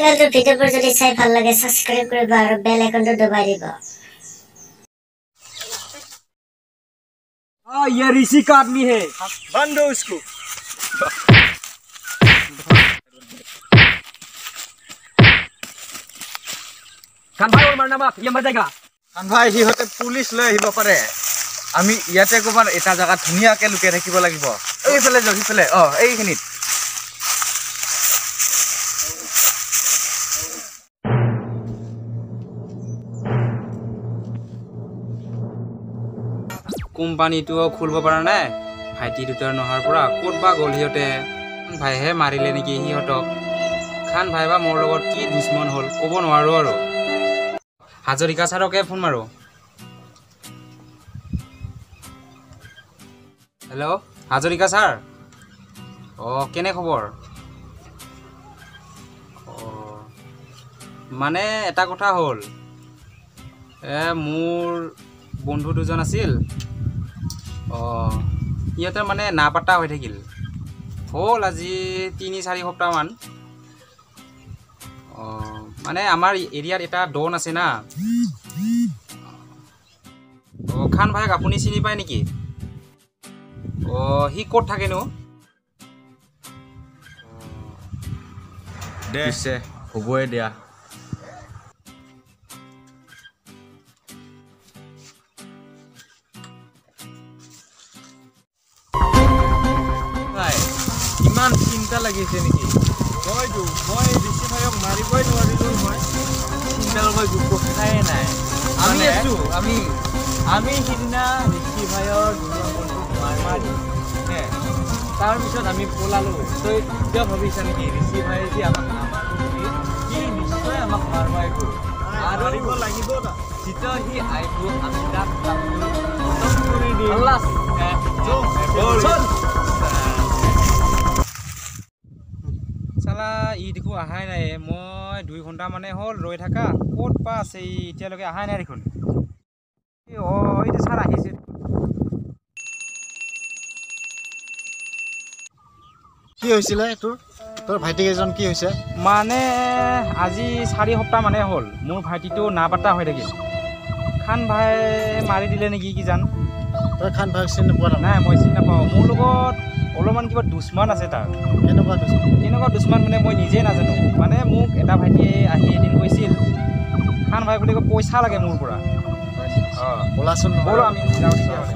চেনেলটো ভিডিঅ'বোৰ যদি চাই ভাল লাগে সাবস্ক্ৰাইব কৰিব আৰু বেল আইকনটো দবাই দিব। ये ऋषि का आदमी है, बंद दो उसको। कान भाई और मारना मत, ये मर जाएगा। কান ভাই সিহঁতে পুলিচ লৈ আহিব পাৰে আমি ইয়াতে ক'ৰবাত এটা জায়গা ধুনীয়াকৈ লুকাই থাকিব লাগিব এইফালে যাওক সিফালে এইখিনিত কোম্পানীটো খুলিব পৰা নাই ভাইটি দুটাৰ নহাৰ পৰা ক'ত বা গ'ল সিহঁতে ভাইহে মাৰিলে নেকি সিহঁতক খান ভাই বা মোৰ লগত কি দুশ্মন হ'ল ক'ব নোৱাৰো আৰু হাজৰিকা ছাৰকে ফোন মাৰো হেল্ল' হাজৰিকা ছাৰ কেনে খবৰ মানে এটা কথা হ'ল মোৰ বন্ধু দুজন আছিল সিহঁতে মানে নাপাত্তা হৈ থাকিল হ'ল আজি ৩-৪ সপ্তাহমান মানে আমাৰ এৰিয়াত এটা ডন আছে না খান ভাইক আপুনি চিনি পায় নেকি সি ক'ত থাকেনো দে হ'বই দিয়া ইমান চিন্তা লাগিছে নেকি মইতো মই ঋষি ভাইক মাৰিবই নোৱাৰিলোঁ মই চিন্তা লগাই কথাই নাই আমি সিদিনা ঋষি ভাইৰ বন্ধুক মাৰি তাৰপিছত আমি পলালোঁ তই কিয় ভাবিছা নেকি ঋষি ভাইয়ে যে আমাক সি নিশ্চয় আমাক মাৰিব আৰু লাগিব যেতিয়া সি আহিব আমি তাক কৰি দিম চালা ই দেখোন অহাই নাই মই 2 ঘণ্টা মানে হ'ল ৰৈ থাকা ক'ত বা আছে এতিয়ালৈকে অহাই নাই দেখোন এইটো ছাৰ আহিছে কি হৈছিলে তোৰ ভাইটি কেইজন কি হৈছে মানে আজি 4 সপ্তাহ মানে হ'ল মোৰ ভাইটিটো নাপাত্তা হৈ থাকিল খান ভাই মাৰি দিলে নেকি কি জান তই খান ভাইক চিনি নোপোৱা নাই মই চিনি নাপাওঁ মোৰ লগত অলপমান কিবা দুশ্মন আছে তাৰ কেনেকুৱা দুশ্মন মানে মই নিজে নাজানো মানে মোক এটা ভাইটিয়ে আহি এদিন কৈছিল খান ভাই বুলি পইচা লাগে মোৰ পৰা ব'লাচোন ব'লো আমি যাওঁ তেতিয়াহ'লে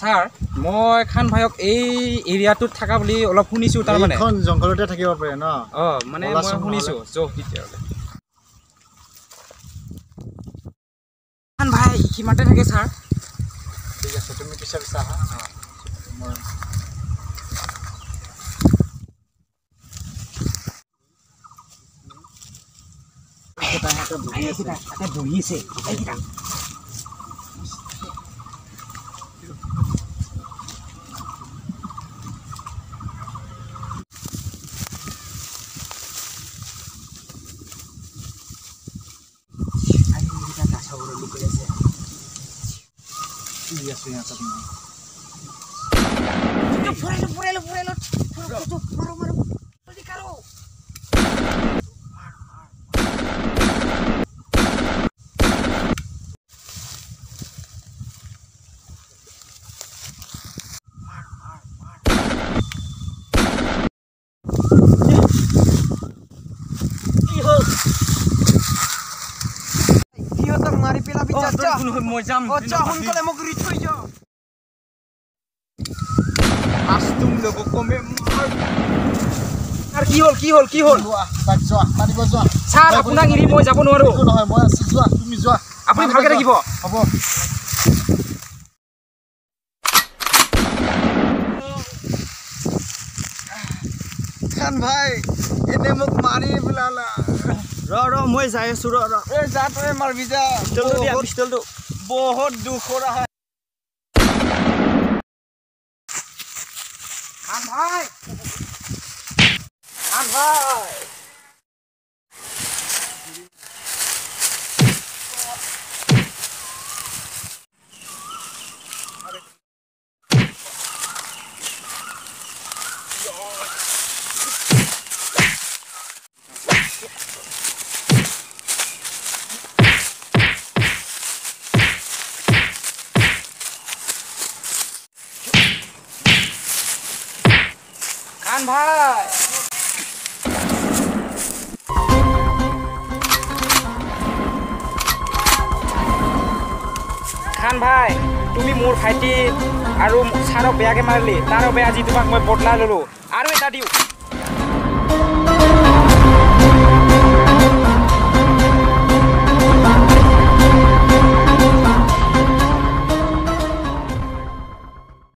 ছাৰ মই খান ভাইক এই এৰিয়াটোত থকা বুলি অলপ শুনিছোঁ তাৰমানে এইখন জংঘলতে থাকিব পাৰে ন মানে মই শুনিছোঁ যাওক তেতিয়াহ'লে খান ভাই কিমানতে থাকে ছাৰ ঠিক আছে তুমি পিছে আহা বহি আছে মাৰি পেলাবি মই যাম সোনকালে মোক ৰি থৈ যাওঁ আস্তুম লোক কমে কি হ'ল ছাৰ আপোনাক এৰি মই যাব নোৱাৰোঁ নহয় মই আছো যোৱা তুমি যোৱা আপুনি ভালকৈ থাকিব হ'ব খান ভাই এনে মোক মাৰি পেলালা ৰ মই যাই আছো ৰ যা তই মাৰবি যা পিষ্টলটো বহুত দুখ কৰা হয় খান ভাই ভাই খান ভাই তুমি মোৰ ভাইটি আৰু ছাৰক বেয়াকে মাৰিলি তাৰ বাবে আজি তোমাক মই বদলা ল'লো আৰু এটা দিওঁ